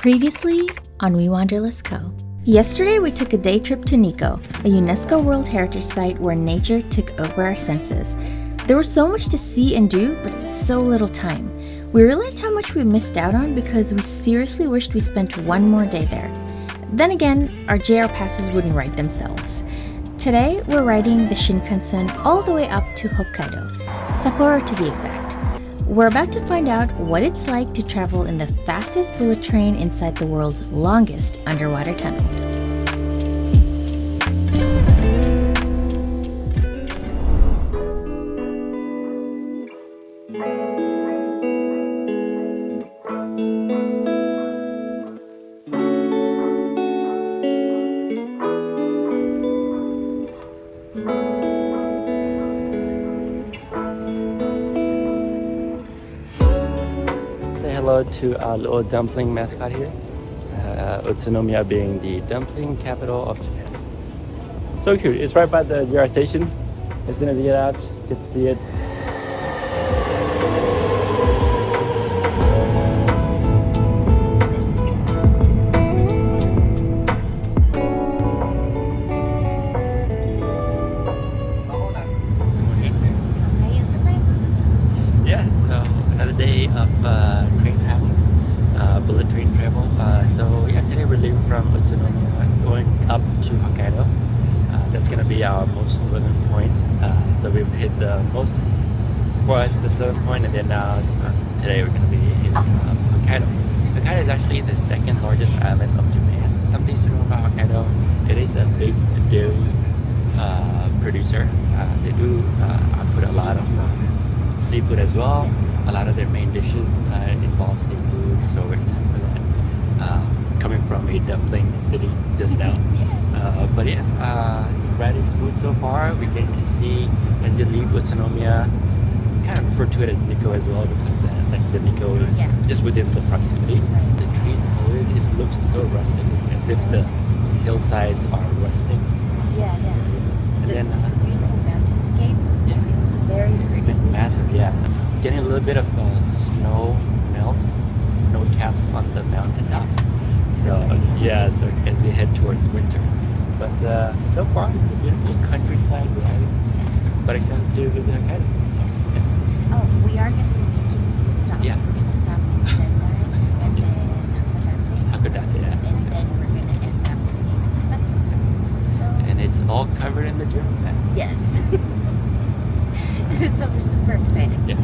Previously on WeWanderlustCo. Yesterday we took a day trip to Nikko, a UNESCO World Heritage Site where nature took over our senses. There was so much to see and do, but so little time. We realized how much we missed out on because we seriously wished we spent one more day there. Then again, our JR passes wouldn't write themselves. Today we're riding the Shinkansen all the way up to Hokkaido, Sapporo to be exact. We're about to find out what it's like to travel in the fastest bullet train inside the world's longest underwater tunnel. Hello to our little dumpling mascot here, Utsunomiya being the dumpling capital of Japan. So cute. It's right by the JR station. As soon as you get out, you get to see it. Yeah, so another day of train travel, bullet train travel. So yeah, today we're leaving from Utsunomiya, going up to Hokkaido. That's gonna be our most northern point. So we've hit the most was the southern point, and then today we're gonna be hitting Hokkaido. Hokkaido is actually the second largest island of Japan. Something to know about Hokkaido: it is a big dairy producer. They do output a lot of seafood as well. A lot of their main dishes involve seafood, so we're excited for that. Coming from a dumpling city just now. But yeah, ride is smooth so far. We're getting to see, as you leave Utsunomiya, kind of refer to it as Nikko as well, because the Nikko is just within the proximity. The trees, the foliage, it looks so rustic. It's as if the hillsides are rusting. Yeah. And then just the beautiful mountainscape. Yeah. It looks very pretty. Massive, yeah. Getting a little bit of snow melt, snow caps on the mountaintops. So yeah, so as we head towards winter. But so far, it's a beautiful countryside ride. But excited to visit Hokkaido. Yes. Oh, we are going to be making a few stops. Yeah. We're going to stop in Sendai and then Hakodate, yeah. And then we're going to end up in Sunroute. So, And it's all covered in the journal map. yes. So we're super excited. Yeah.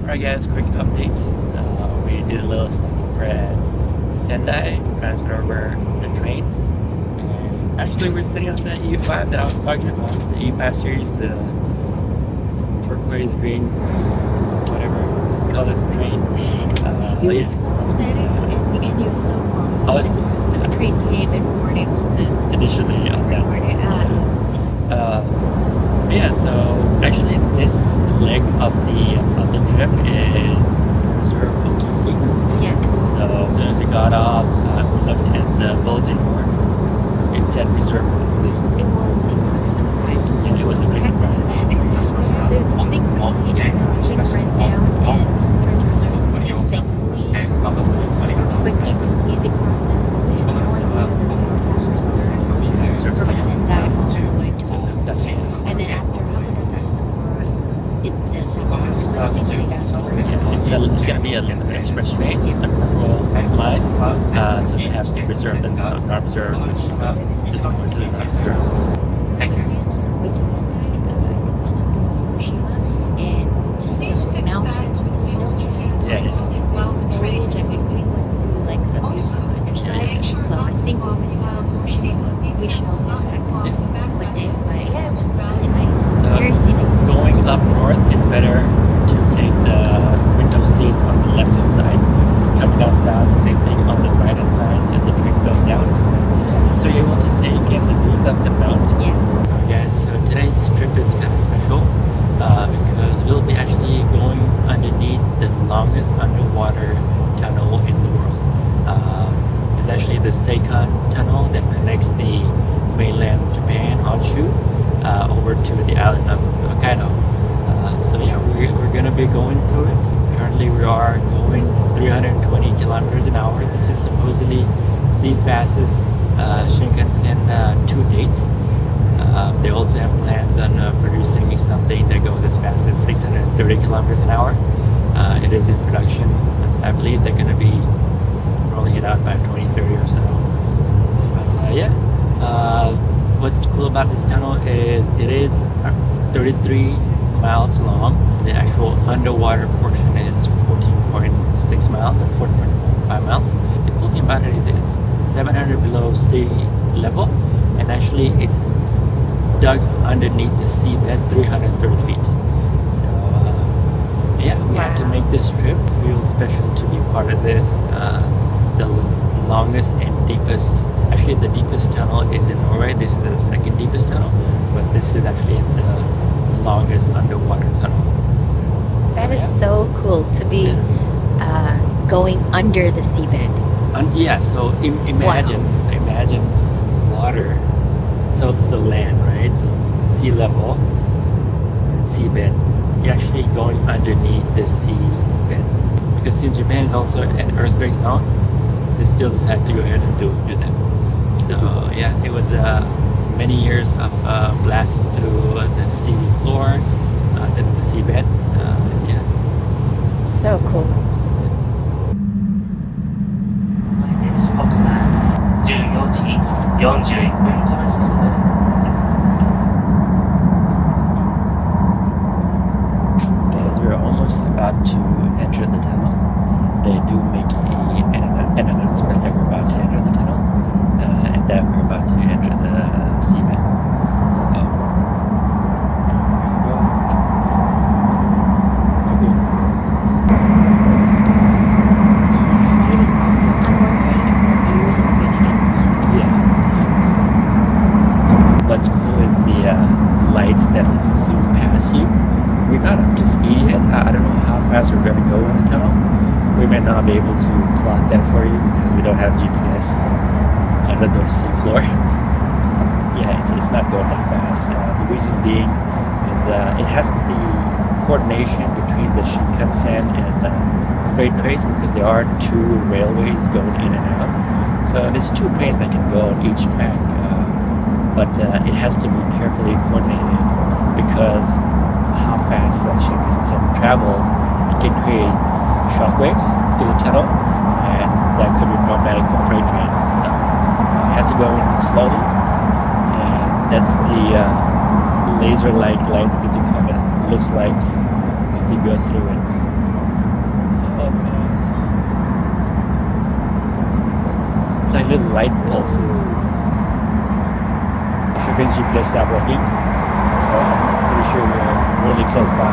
Alright guys, quick update. We did a little stop over at Sendai, transferred over the trains. And actually we're sitting on the E5 that I was talking about. The E5 series, the turquoise green, whatever colored train. He was so excited and he was so calm. When the train came and we weren't able to initially record it. Yeah, so actually this leg of the trip is reserved for seats. Yes. So as soon as we got off, we looked at the bulletin board. It said reserved only. It was a quick surprise. Yeah, it was a quick surprise. We had to think quickly and so we should run down and try to reserve some seats. Thankfully, it was a quick and easy process. We had no idea that we had to reserve seats from Sendai all the way to Hokkaido. And then after Hayabusa to Sapporo, it does have a reserve seats. So you got to work out. It's going to be a limited express train, the Untitled line. So they have to reserve and not reserve, which is going to be not reserved. So if you was on our way to Sendai, I think we stopped in Fukushima and just the mountains with the snow caps and the foliage. I mean, we went through like a beautiful countryside. So I think we missed out on Fukushima. We shall go back one day. But yeah, it was really nice. So very scenic. Going up north is better to take the window seats on the left hand side. underwater tunnel in the world. It's actually the Seikan Tunnel that connects the mainland Japan, Honshu, over to the island of Hokkaido. So yeah, we're gonna be going through it. Currently we are going 320 kilometers an hour. This is supposedly the fastest Shinkansen to date. They also have plans on producing something that goes as fast as 630 kilometers an hour. It is in production. I believe they're going to be rolling it out by 2030 or so. But yeah, what's cool about this tunnel is it is 33 miles long. The actual underwater portion is 14.6 miles or 14.5 miles. The cool thing about it is it's 700 below sea level, and actually it's dug underneath the seabed 330 feet. So yeah, we had to make this trip. It feels special to be part of this. The longest and deepest, actually the deepest tunnel is in Norway. This is the second deepest tunnel, but this is actually the longest underwater tunnel. That is so cool to be going under the seabed. Yeah, so imagine water. So land, right? Sea level, and seabed. You're actually going underneath the seabed. Because since Japan is also an earthquake zone, they still decided to go ahead and do that. So yeah, it was many years of blasting through the sea floor, the seabed. And yeah. So cool. 時刻は14時41分頃になります。Guys, we're almost about to enter the tunnel. They do make an announcement that we're about to enter the tunnel, and that we're about to enter the seabed. What's cool is the lights that zoom past you. We're not up to speed yet. I don't know how fast we're going to go in the tunnel. We may not be able to clock that for you because we don't have GPS under the sea floor. Yeah, it's not going that fast. The reason being is it has the coordination between the Shinkansen and the freight trains, because there are two railways going in and out. So there's two trains that can go on each track. But it has to be carefully coordinated, because how fast that Shinkansen travels, it can create shockwaves through the tunnel, and that could be problematic for freight trains. So it has to go in slowly, and that's the laser-like lights that you kind of looks like as you go through it. Oh man, it's like little light pulses. Means GPS stopped working, so I'm pretty sure we're really close by.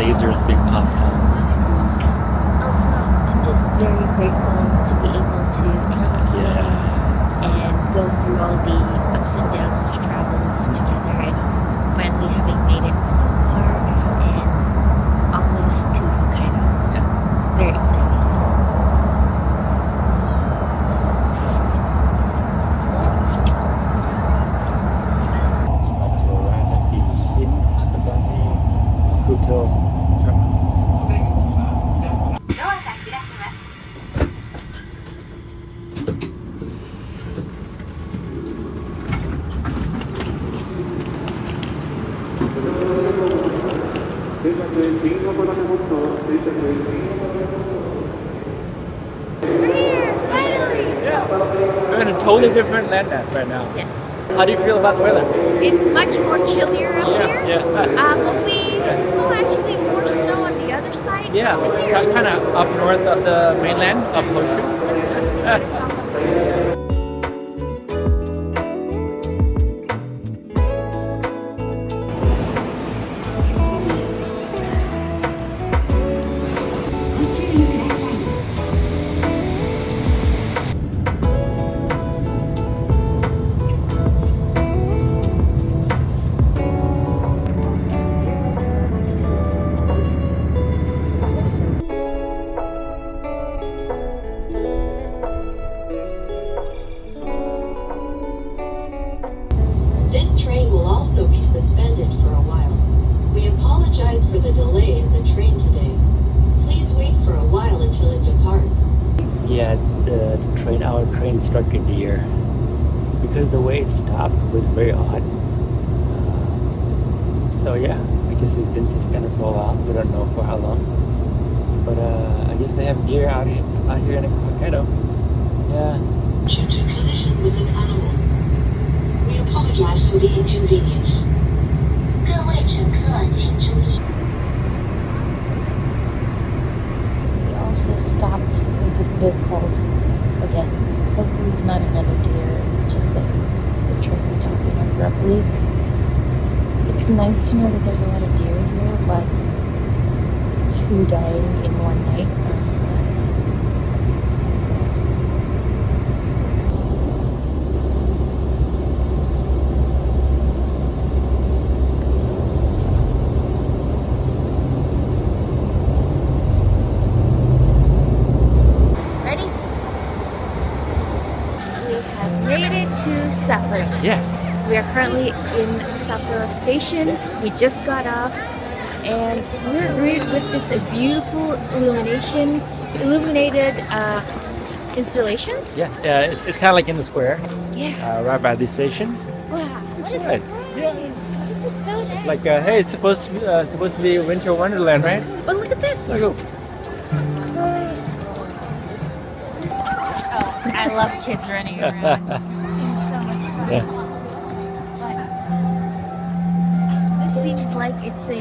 lasers being popped up. Also, I'm just very grateful to be able to travel together and go through all the ups and downs of travels together, and finally having made it so far and almost to Hokkaido. Yeah. Very exciting. About to arrive at the Shinkansen terminal. We're here, finally! Yeah, we're in a totally different landmass right now. Yes. How do you feel about the weather? It's much more chillier up here. Yeah. But we saw actually more snow on the other side. Yeah, than here. kind of up north of the mainland of Honshu. Let's go see what it's all about. This train will also be suspended for a while. We apologize for the delay in the train today. Please wait for a while until it departs. Yeah, our train struck a deer because the way it stopped was very odd. So yeah, I guess it's been suspended for a while. We don't know for how long. But I guess they have deer out here in Hokkaido. Yeah. Due to collision with an animal. We apologize for the inconvenience. 各位乘客请注意。 We also stopped. It was a big halt again. Hopefully it's not another deer. It's just like the train stopping abruptly. It's nice to know that there's a lot of deer here, but 2 dying in one night. It's kind of sad. Ready? We have made it to Sapporo. Yeah. We are currently in Sapporo Station. We just got off, and we're greeted with this beautiful illuminated installations. Yeah. It's kind of like in the square, Yeah. right by the station. Wow. What is nice. this? Yeah. This is so nice. Like, hey, it's supposed to be Winter Wonderland, right? But look at this. There you go. Oh, I love kids running around. It's so much fun. Yeah. This seems like it's a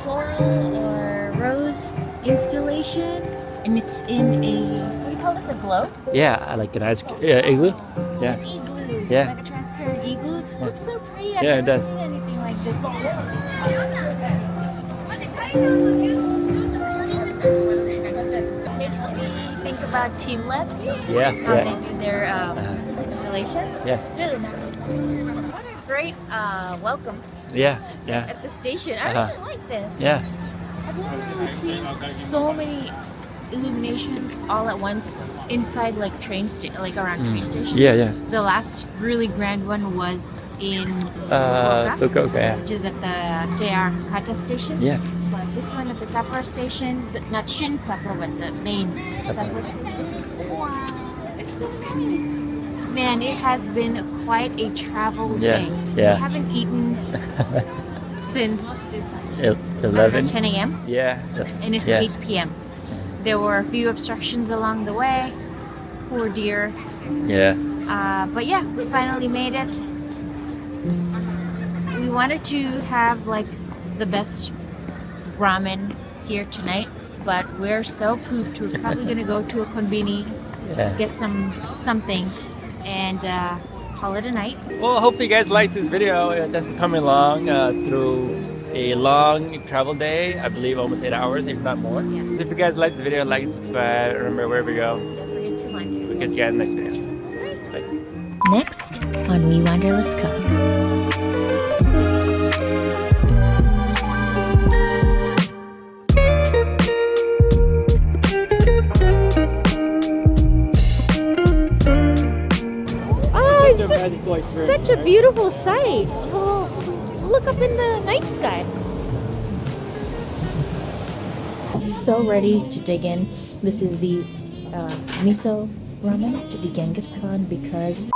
floral or rose installation, and it's in a, what do you call this, a globe? Yeah, like an igloo. Yeah. An igloo. Yeah. Like a transparent igloo. Looks so pretty. I've Yeah, it never does. seen anything like this. Makes me think about Team Labs. Yeah. How Yeah. they do their installations. Yeah. It's really nice. What a great welcome Yeah. Yeah. at the station. I Uh-huh. really like this. Yeah. I've never really seen so many illuminations all at once inside like like around train stations. Yeah. The last really grand one was in Fukuoka. Yeah. which is at the JR Kata station. Yeah. But this one at the Sapporo station, not Shin Sapporo, but the main Sapporo station. Wow. Man, it has been quite a travel Yeah, day. yeah. We haven't eaten since 11. 10 a.m. Yeah. and it's Yeah. 8 p.m. There were a few obstructions along the way. Poor dear. Yeah. But yeah, we finally made it. We wanted to have like the best ramen here tonight, but we're so pooped. We're probably gonna go to a konbini, Yeah. get something, and call it a night. Well, I hope you guys liked this video. That's coming along through a long travel day. I believe almost 8 hours, if not more. So if you guys like this video, like and subscribe. Remember, wherever you go, Don't forget to like it. we'll catch you guys in the next video. Bye. Next on WeWanderlustCo. Oh, it's just such a beautiful sight. Oh, look up in the night sky. So ready to dig in. This is the miso ramen, the Genghis Khan, because